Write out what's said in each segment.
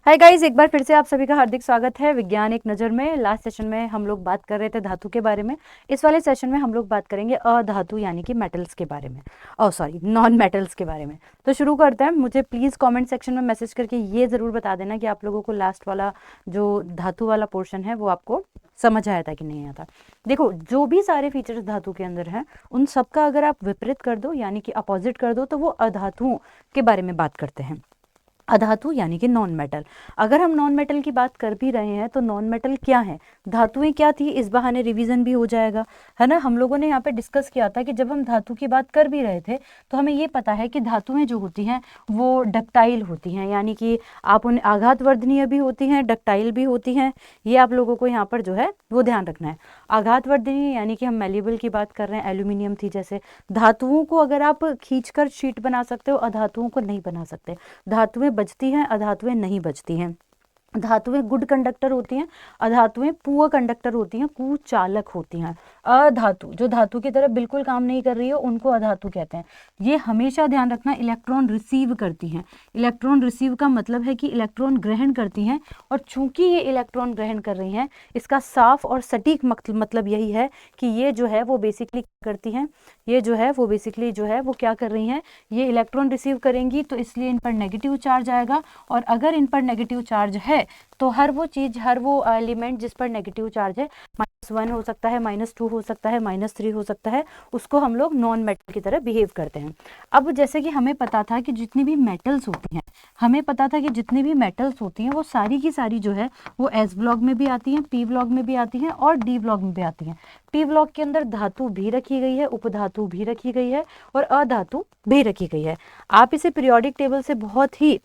Hi guys, एक बार फिर से आप सभी का हार्दिक स्वागत है विज्ञान एक नज़र में। लास्ट सेशन में हम लोग बात कर रहे थे धातु के बारे में। इस वाले सेशन में हम लोग बात करेंगे अधातु यानी कि मेटल्स के बारे में, नॉन मेटल्स के बारे में। तो शुरू करते हैं। मुझे प्लीज़ कमेंट सेक्शन में मैसेज करके ये ज़रूर बता देना कि आप लोगों को लास्ट वाला जो धातु वाला पोर्शन है वो आपको समझ आया था कि नहीं आया था। देखो, जो भी सारे फीचर्स धातु के अंदर हैं उन सबका अगर आप विपरीत कर दो यानी कि अपोजिट कर दो तो वो अधातुओं के बारे में बात करते हैं। अधातु यानी कि नॉन मेटल। अगर हम नॉन मेटल की बात कर भी रहे हैं तो नॉन मेटल क्या है, धातुएं क्या थी, इस बहाने रिवीजन भी हो जाएगा, है ना। हम लोगों ने यहाँ पे डिस्कस किया था कि जब हम धातु की बात कर भी रहे थे तो हमें ये पता है कि धातुएं जो होती हैं वो डक्टाइल होती हैं, यानी कि आप उन्हें आघातवर्धनीय भी होती हैं, डक्टाइल भी होती हैं। ये आप लोगों को यहाँ पर जो है वो ध्यान रखना है। आघातवर्धनीय यानी कि हम मेल्लेबल की बात कर रहे हैं, एल्यूमिनियम थी जैसे। धातुओं को अगर आप खींचकर शीट बना सकते हो, अधातुओं को नहीं बना सकते। धातुएं बचती हैं, अधातुएं नहीं बचती हैं। धातुएं गुड कंडक्टर होती हैं, अधातुएं पुअर कंडक्टर होती हैं, कुचालक होती हैं। अधातु जो धातु की तरह बिल्कुल काम नहीं कर रही हो उनको अधातु कहते हैं। ये हमेशा ध्यान रखना, इलेक्ट्रॉन रिसीव करती हैं। इलेक्ट्रॉन रिसीव का मतलब है कि इलेक्ट्रॉन ग्रहण करती हैं, और चूंकि ये इलेक्ट्रॉन ग्रहण कर रही हैं, इसका साफ और सटीक मतलब यही है कि ये जो है वो बेसिकली करती हैं, ये जो है वो बेसिकली जो है वो क्या कर रही हैं, ये इलेक्ट्रॉन रिसीव करेंगी तो इसलिए इन पर नेगेटिव चार्ज आएगा। और अगर इन पर नेगेटिव चार्ज है तो हर वो चीज, हर वो एलिमेंट जिस पर नेगेटिव चार्ज है, -1 हो सकता है, -2 हो सकता है, -3 हो सकता है, उसको हम लोग नॉन मेटल की तरह बिहेव करते हैं। अब जैसे कि हमें पता था कि जितनी भी मेटल्स होती हैं, हमें पता था कि जितनी भी मेटल्स होती हैं वो सारी की सारी जो है वो एस ब्लॉक में भी आती हैं, पी ब्लॉक में भी आती हैं और डी ब्लॉक में भी आती हैं। पी ब्लॉक के अंदर धातु भी रखी गई है, उपधातु भी रखी गई है और अधातु भी रखी गई है। आप इसे पीरियोडिक टेबल से बहुत ही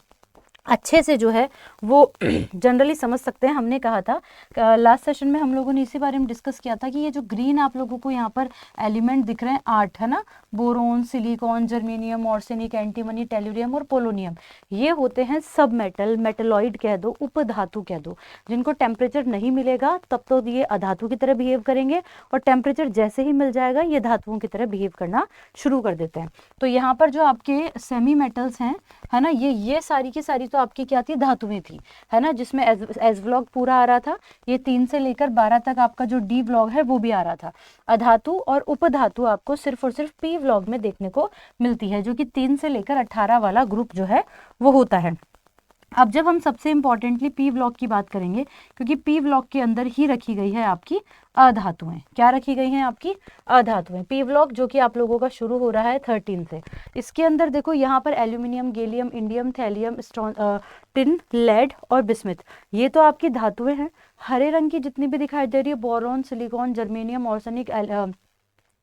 अच्छे से जो है वो जनरली समझ सकते हैं। हमने कहा था लास्ट सेशन में, हम लोगों ने इसी बारे में डिस्कस किया था कि ये जो ग्रीन आप लोगों को यहाँ पर एलिमेंट दिख रहे हैं 8, है ना, boron, silicon, germanium, arsenic, antimony, tellurium और पोलोनियम, ये होते हैं सब मेटल, मेटलॉइड कह दो, उपधातु कह दो। जिनको टेम्परेचर नहीं मिलेगा तब तो ये अधातु की तरह बिहेव करेंगे, और टेम्परेचर जैसे ही मिल जाएगा ये धातुओं की तरह बिहेव करना शुरू कर देते हैं। तो यहाँ पर जो आपके सेमी मेटल्स हैं, है ना, ये सारी की सारी तो आपकी क्या थी, धातुएं थी, है ना, जिसमें एस ब्लॉक पूरा आ रहा था। ये 3 से लेकर 12 तक आपका जो डी ब्लॉक है वो भी आ रहा था। अधातु और उपधातु आपको सिर्फ और सिर्फ पी ब्लॉक में देखने को मिलती है, जो कि 3 से लेकर 18 वाला ग्रुप जो है वो होता है। अब जब हम सबसे इंपॉर्टेंटली पी ब्लॉक की बात करेंगे, क्योंकि पी ब्लॉक के अंदर ही रखी गई है आपकी अधातुएं। क्या रखी गई हैं आपकी अधातुएं, पी ब्लॉक, जो कि आप लोगों का शुरू हो रहा है 13 से। इसके अंदर देखो, यहाँ पर aluminium, gallium, indium, thallium, tin, lead और बिस्मिथ, ये तो आपकी धातुएं हैं। हरे रंग की जितनी भी दिखाई दे रही है, boron, silicon, germanium, arsenic,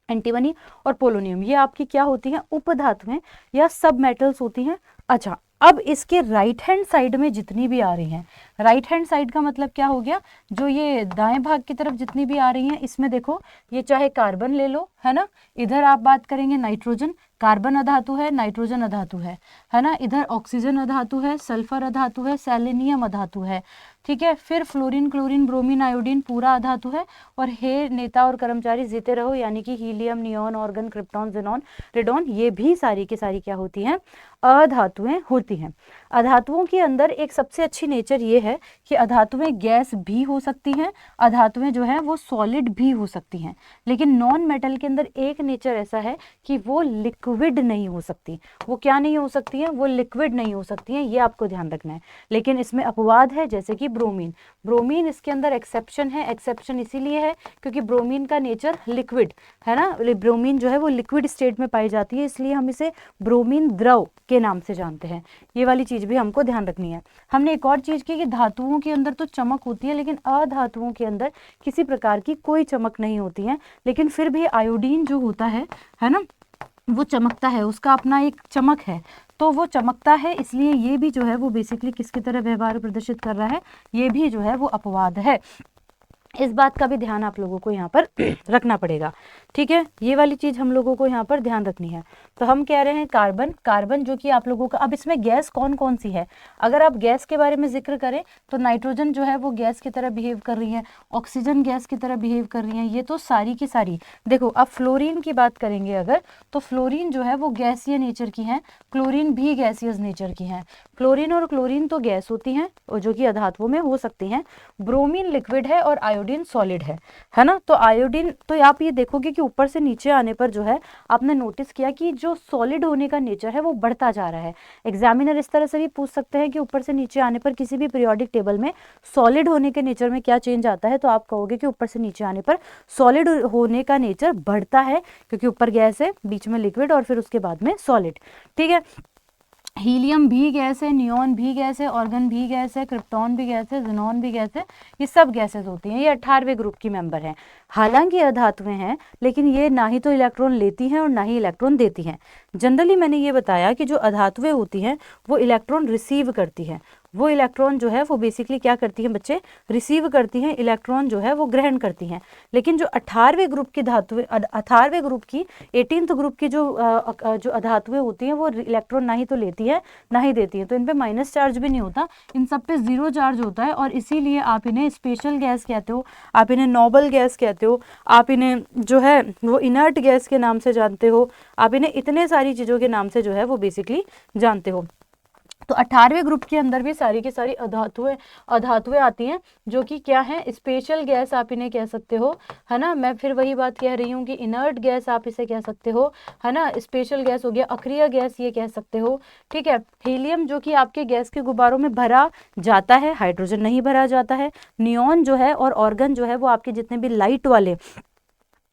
antimony और पोलोनियम, ये आपकी क्या होती हैं, उपधातुएं या सब मेटल्स होती हैं। अच्छा, अब इसके राइट हैंड साइड में जितनी भी आ रही हैं, राइट हैंड साइड का मतलब क्या हो गया, जो ये दाएं भाग की तरफ जितनी भी आ रही हैं, इसमें देखो, ये चाहे कार्बन ले लो, है ना, इधर आप बात करेंगे नाइट्रोजन, कार्बन अधातु है, नाइट्रोजन अधातु है ना, इधर ऑक्सीजन अधातु है, सल्फर अधातु है, सेलेनियम अधातु है, ठीक है। फिर फ्लोरीन, क्लोरीन, ब्रोमीन, आयोडीन पूरा अधातु है। और हे नेता और कर्मचारी जीते रहो, यानी कि helium, neon, organ, krypton, xenon, radon, ये भी सारी की सारी क्या होती हैं, अधातुएं होती हैं। अधातुओं के अंदर एक सबसे अच्छी नेचर ये है कि अधातुएं गैस भी हो सकती हैं, अधातुएं जो है वो सॉलिड भी हो सकती हैं। लेकिन नॉन मेटल के अंदर एक नेचर ऐसा है कि वो लिक्विड नहीं हो सकती। वो क्या नहीं हो सकती हैं, वो लिक्विड नहीं हो सकती हैं, ये आपको ध्यान रखना है। लेकिन इसमें अपवाद है, जैसे कि ब्रोमीन। ब्रोमीन इसके अंदर एक्सेप्शन है। एक्सेप्शन इसीलिए है क्योंकि ब्रोमीन का नेचर लिक्विड है ना, ब्रोमीन जो है वो लिक्विड स्टेट में पाई जाती है, इसलिए हम इसे ब्रोमीन द्रव के नाम से जानते हैं। ये वाली चीज भी हमको ध्यान रखनी है। हमने एक और चीज की कि धातुओं के अंदर तो चमक होती है, लेकिन अधातुओं के अंदर किसी प्रकार की कोई चमक नहीं होती है। लेकिन फिर भी आयोडीन जो होता है ना, वो चमकता है, उसका अपना एक चमक है, तो वो चमकता है, इसलिए ये भी जो है वो बेसिकली किसकी तरह व्यवहार प्रदर्शित कर रहा है, ये भी जो है वो अपवाद है। इस बात का भी ध्यान आप लोगों को यहाँ पर रखना पड़ेगा, ठीक है। ये वाली चीज़ हम लोगों को यहाँ पर ध्यान रखनी है। तो हम कह रहे हैं कार्बन, कार्बन जो कि आप लोगों का, अब इसमें गैस कौन कौन सी है, अगर आप गैस के बारे में जिक्र करें तो नाइट्रोजन जो है वो गैस की तरह बिहेव कर रही है, ऑक्सीजन गैस की तरह बिहेव कर रही है, ये तो सारी की सारी। देखो अब फ्लोरीन की बात करेंगे अगर, तो फ्लोरीन जो है वो गैसीय नेचर की है, क्लोरीन भी गैसियस नेचर की है। फ्लोरीन और क्लोरीन तो गैस होती हैं और जो कि अधातुओं में हो सकती हैं। ब्रोमीन लिक्विड है और आयोडीन सॉलिड है ना। तो आयोडीन, तो आप ये देखोगे कि ऊपर से नीचे आने पर जो है आपने नोटिस किया कि जो सॉलिड होने का नेचर है वो बढ़ता जा रहा है। एग्जामिनर इस तरह से भी पूछ सकते हैं कि ऊपर से नीचे आने पर किसी भी पीरियोडिक टेबल में सॉलिड होने के नेचर में क्या चेंज आता है, तो आप कहोगे कि ऊपर से नीचे आने पर सॉलिड होने का नेचर बढ़ता है, क्योंकि ऊपर गैस है, बीच में लिक्विड और फिर उसके बाद में सॉलिड, ठीक है। हीलियम भी गैस है, नियॉन भी गैस है, ऑर्गन भी गैस है, क्रिप्टॉन भी गैस है, ज़ीनॉन भी गैस है, ये सब गैसेस होती हैं। ये 18वें ग्रुप की मेंबर हैं। हालांकि अधातुएं हैं, लेकिन ये ना ही तो इलेक्ट्रॉन लेती हैं और ना ही इलेक्ट्रॉन देती हैं। जनरली मैंने ये बताया कि जो अधातुएं होती हैं वो इलेक्ट्रॉन रिसीव करती हैं, वो इलेक्ट्रॉन जो है वो बेसिकली क्या करती हैं बच्चे, रिसीव करती हैं, इलेक्ट्रॉन जो है वो ग्रहण करती हैं। लेकिन जो 18वें ग्रुप की धातुएं, 18वें ग्रुप की 18th ग्रुप की जो अधातुएं होती हैं वो इलेक्ट्रॉन ना ही तो लेती है ना ही देती है। तो इन पे माइनस चार्ज भी नहीं होता, इन सब पे जीरो चार्ज होता है, और इसीलिए आप इन्हें स्पेशल गैस कहते हो, आप इन्हें नोबल गैस कहते हो, आप इन्हें जो है वो इनर्ट गैस के नाम से जानते हो, आप इन्हें इतने सारी चीज़ों के नाम से जो है वो बेसिकली जानते हो। तो 18वें ग्रुप के अंदर भी सारी की सारी अधातुएं आती हैं, जो कि क्या है, स्पेशल गैस आप इन्हें कह सकते हो, है ना। मैं फिर वही बात कह रही हूँ कि इनर्ट गैस आप इसे कह सकते हो, है ना। स्पेशल गैस हो गया, अक्रिय गैस ये कह सकते हो, ठीक है। हीलियम जो कि आपके गैस के गुब्बारों में भरा जाता है, हाइड्रोजन नहीं भरा जाता है। नियॉन जो है और ऑर्गन जो है वो आपके जितने भी लाइट वाले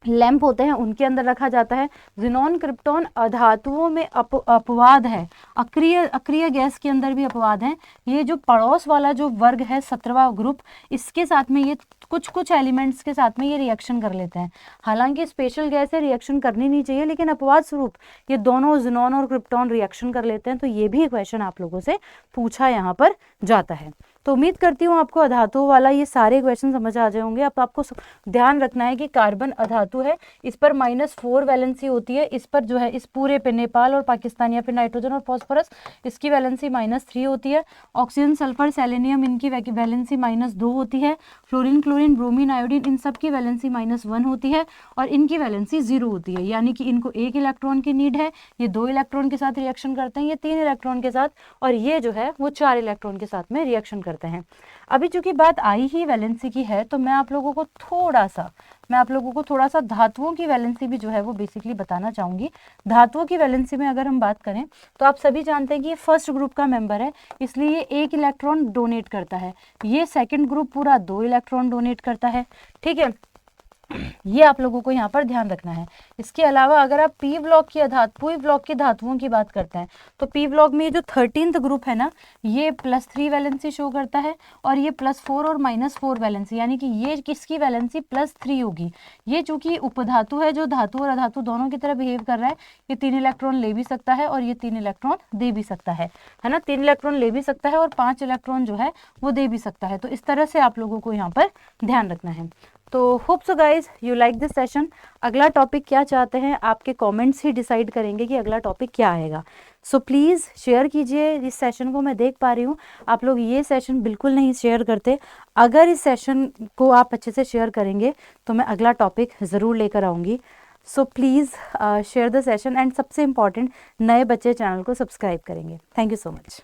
लैंप होते हैं उनके अंदर रखा जाता है। ज़ीनॉन, क्रिप्टॉन अधातुओं में अपवाद है, अक्रिय गैस के अंदर भी अपवाद है। ये जो पड़ोस वाला जो वर्ग है 17वां ग्रुप, इसके साथ में ये कुछ एलिमेंट्स के साथ में ये रिएक्शन कर लेते हैं। हालांकि स्पेशल गैस है, रिएक्शन करनी नहीं चाहिए, लेकिन अपवाद स्वरूप ये दोनों ज़ीनॉन और क्रिप्टॉन रिएक्शन कर लेते हैं। तो ये भी क्वेश्चन आप लोगों से पूछा यहाँ पर जाता है। तो उम्मीद करती हूँ आपको अधातुओं वाला ये सारे क्वेश्चन समझ आ जाएंगे। अब आपको ध्यान रखना है कि कार्बन अधातु है, इस पर -4 वैलेंसी होती है, इस पर जो है इस पूरे पे नेपाल और पाकिस्तान या फिर नाइट्रोजन और फॉस्फोरस इसकी वैलेंसी -3 होती है। ऑक्सीजन, सल्फर, सेलेनियम इनकी वैलेंसी -2 होती है। फ्लोरीन, क्लोरीन, ब्रोमीन, आयोडीन इन सब की वैलेंसी -1 होती है और इनकी वैलेंसी 0 होती है, यानी कि इनको 1 इलेक्ट्रॉन की नीड है। ये 2 इलेक्ट्रॉन के साथ रिएक्शन करते हैं, ये 3 इलेक्ट्रॉन के साथ, और ये जो है वो 4 इलेक्ट्रॉन के साथ में रिएक्शन करते हैं। अभी चूंकि बात आई ही वैलेंसी की है, तो मैं आप लोगों को थोड़ा सा धातुओं की वैलेंसी भी जो है वो बेसिकली बताना चाहूँगी। धातुओं की वैलेंसी में अगर हम बात करें तो आप सभी जानते हैं कि ये फर्स्ट ग्रुप का मेंबर है, इसलिए ये 1 इलेक्ट्रॉन डोनेट करता है। ये सेकंड ग्रुप पूरा 2 इलेक्ट्रॉन डोनेट करता है, ठीक है। ये आप लोगों को यहाँ पर ध्यान रखना है। इसके अलावा अगर आप पी ब्लॉक की धातुओं की बात करते हैं, तो पी ब्लॉक में ये जो 13th ग्रुप है ना, ये +3 वैलेंसी शो करता है, और ये +4 और -4 वैलेंसी, यानी कि ये किसकी वैलेंसी +3 होगी। ये चूंकि उपधातु है, जो धातु और अधातु दोनों की तरह बिहेव कर रहा है, ये 3 इलेक्ट्रॉन ले भी सकता है और ये 3 इलेक्ट्रॉन दे भी सकता है ना। 3 इलेक्ट्रॉन ले भी सकता है और 5 इलेक्ट्रॉन जो है वो दे भी सकता है। तो इस तरह से आप लोगों को यहाँ पर ध्यान रखना है। तो hope so guys you like this session. अगला टॉपिक क्या चाहते हैं, आपके कमेंट्स ही डिसाइड करेंगे कि अगला टॉपिक क्या आएगा। सो प्लीज़ शेयर कीजिए इस सेशन को। मैं देख पा रही हूँ आप लोग ये सेशन बिल्कुल नहीं शेयर करते। अगर इस सेशन को आप अच्छे से शेयर करेंगे तो मैं अगला टॉपिक ज़रूर लेकर आऊँगी। So please share the session, and सबसे इम्पॉर्टेंट, नए बच्चे चैनल को सब्सक्राइब करेंगे। Thank you so much.